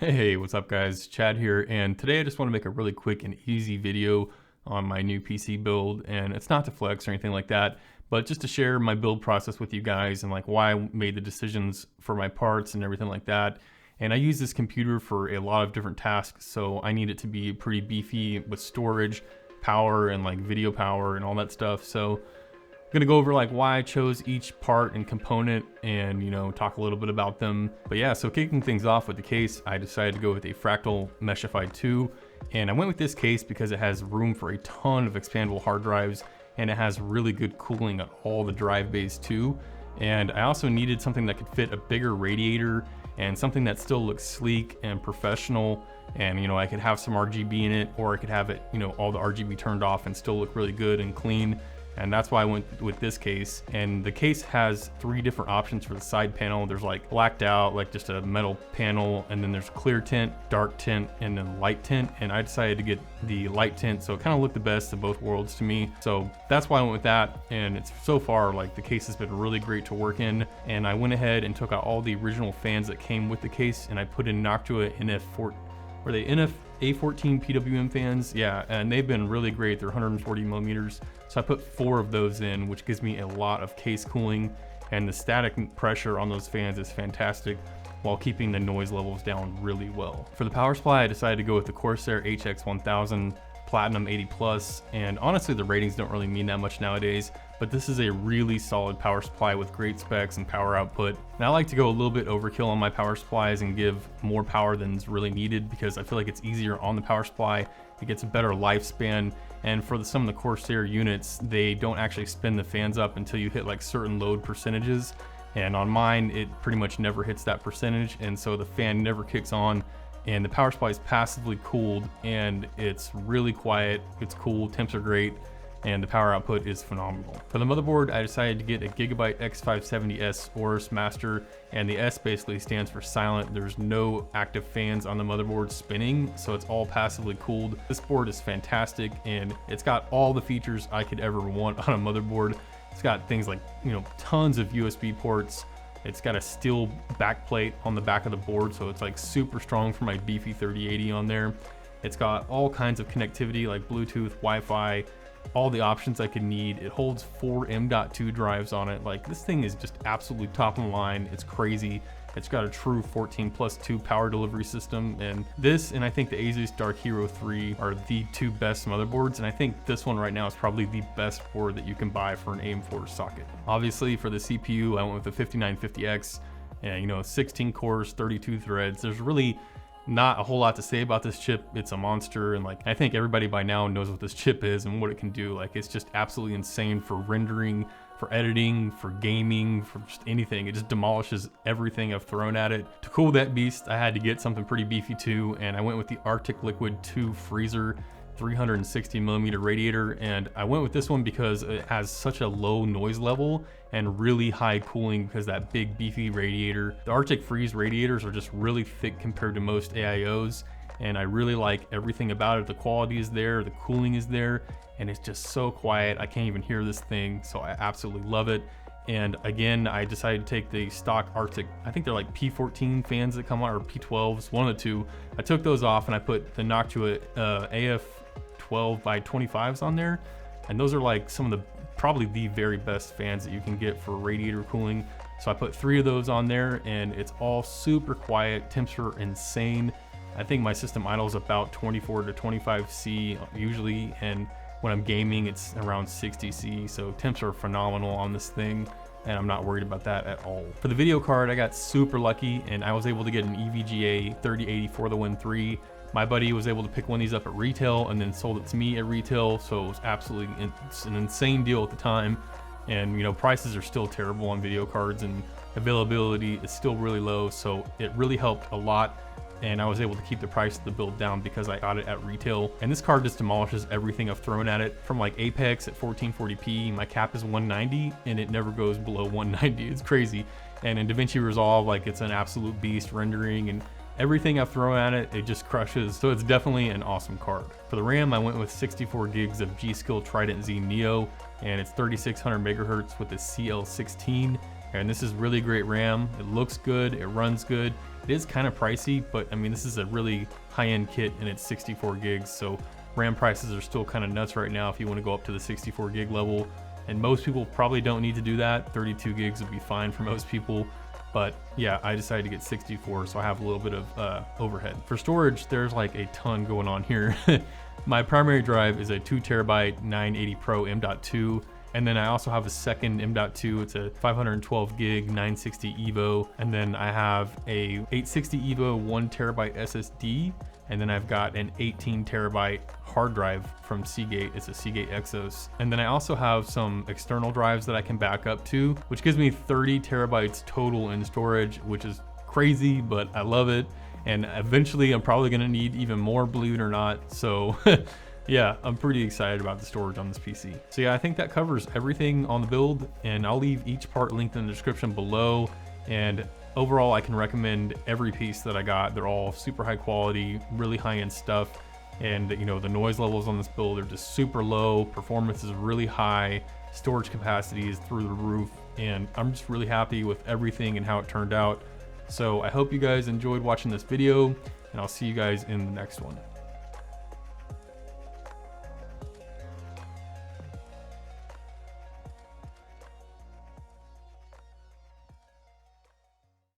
Hey, what's up guys? Chad here, and today I just want to make a really quick and easy video on my new PC build, and it's not to flex or anything like that, but just to share my build process with you guys and like why I made the decisions for my parts and everything like that. And I use this computer for a lot of different tasks, so I need it to be pretty beefy with storage, power, and like video power and all that stuff. So I'm gonna go over like why I chose each part and component and talk a little bit about them. But yeah, so kicking things off with the case, I decided to go with a Fractal Meshify 2, and I went with this case because it has room for a ton of expandable hard drives and it has really good cooling on all the drive bays too. And I also needed something that could fit a bigger radiator and something that still looks sleek and professional, and I could have some RGB in it, or I could have it all the RGB turned off and still look really good and clean. And that's why I went with this case. And the case has 3 different options for the side panel. There's like blacked out, like just a metal panel, and then there's clear tint, dark tint, and then light tint. And I decided to get the light tint, so it kind of looked the best of both worlds to me. So that's why I went with that. And it's so far, like, the case has been really great to work in. And I went ahead and took out all the original fans that came with the case, and I put in Noctua NF4, were they A14 PWM fans? Yeah, and they've been really great. They're 140 millimeters. So I put 4 of those in, which gives me a lot of case cooling, and the static pressure on those fans is fantastic while keeping the noise levels down really well. For the power supply, I decided to go with the Corsair HX1000 Platinum 80 Plus, and honestly the ratings don't really mean that much nowadays, but this is a really solid power supply with great specs and power output. And I like to go a little bit overkill on my power supplies and give more power than is really needed, because I feel like it's easier on the power supply, it gets a better lifespan. And for some of the Corsair units, they don't actually spin the fans up until you hit like certain load percentages, and on mine it pretty much never hits that percentage, and so the fan never kicks on. And the power supply is passively cooled, and it's really quiet, it's cool, temps are great, and the power output is phenomenal. For the motherboard, I decided to get a Gigabyte X570S Aorus Master, and the S basically stands for silent. There's no active fans on the motherboard spinning, so it's all passively cooled. This board is fantastic, and it's got all the features I could ever want on a motherboard. It's got things like, tons of USB ports. It's got a steel backplate on the back of the board, so it's like super strong for my beefy 3080 on there. It's got all kinds of connectivity like Bluetooth, Wi-Fi, all the options I could need. It holds 4 M.2 drives on it. Like, this thing is just absolutely top of the line. It's crazy. It's got a true 14+2 power delivery system, and this and I think the Asus Dark Hero 3 are the 2 best motherboards, and I think this one right now is probably the best board that you can buy for an AM4 socket. Obviously for the CPU, I went with the 5950X, and 16 cores, 32 threads. There's really not a whole lot to say about this chip. It's a monster, and like, I think everybody by now knows what this chip is and what it can do. Like, it's just absolutely insane for rendering, for editing, for gaming, for just anything. It just demolishes everything I've thrown at it. To cool that beast, I had to get something pretty beefy too, and I went with the Arctic Liquid 2 Freezer 360 millimeter radiator, and I went with this one because it has such a low noise level and really high cooling because that big beefy radiator. The Arctic Freeze radiators are just really thick compared to most AIOs, and I really like everything about it. The quality is there, the cooling is there, and it's just so quiet. I can't even hear this thing, so I absolutely love it. And again, I decided to take the stock Arctic, I think they're like P14 fans that come out, or P12s, one of the two. I took those off and I put the Noctua AF12 by 25s on there, and those are like some of the probably the very best fans that you can get for radiator cooling. So I put 3 of those on there, and it's all super quiet. Temps are insane. I think my system idle is about 24 to 25 C usually, and when I'm gaming it's around 60 C, so temps are phenomenal on this thing, and I'm not worried about that at all. For the video card, I got super lucky, and I was able to get an EVGA 3080 for the Win 3. My buddy was able to pick one of these up at retail and then sold it to me at retail, so it was absolutely an insane deal at the time. And prices are still terrible on video cards, and availability is still really low, so it really helped a lot. And I was able to keep the price of the build down because I got it at retail. And this card just demolishes everything I've thrown at it. From like Apex at 1440p, my cap is 190, and it never goes below 190. It's crazy. And in DaVinci Resolve, like, it's an absolute beast rendering, and everything I've thrown at it, it just crushes. So it's definitely an awesome card. For the RAM, I went with 64 gigs of G-Skill Trident Z Neo, and it's 3600 megahertz with a CL16. And this is really great RAM. It looks good, it runs good. It is kind of pricey, but I mean, this is a really high-end kit and it's 64 gigs. So RAM prices are still kind of nuts right now if you want to go up to the 64 gig level. And most people probably don't need to do that. 32 gigs would be fine for most people. But yeah, I decided to get 64, so I have a little bit of overhead. For storage, there's like a ton going on here. My primary drive is a 2 terabyte 980 Pro M.2. And then I also have a second M.2, it's a 512 gig 960 EVO. And then I have a 860 EVO 1 terabyte SSD. And then I've got an 18 terabyte hard drive from Seagate. It's a Seagate Exos. And then I also have some external drives that I can back up to, which gives me 30 terabytes total in storage, which is crazy, but I love it. And eventually I'm probably gonna need even more, believe it or not. So yeah, I'm pretty excited about the storage on this PC. So yeah, I think that covers everything on the build, and I'll leave each part linked in the description below. And overall, I can recommend every piece that I got. They're all super high quality, really high-end stuff. And you know, the noise levels on this build are just super low. Performance is really high. Storage capacity is through the roof. And I'm just really happy with everything and how it turned out. So I hope you guys enjoyed watching this video, and I'll see you guys in the next one.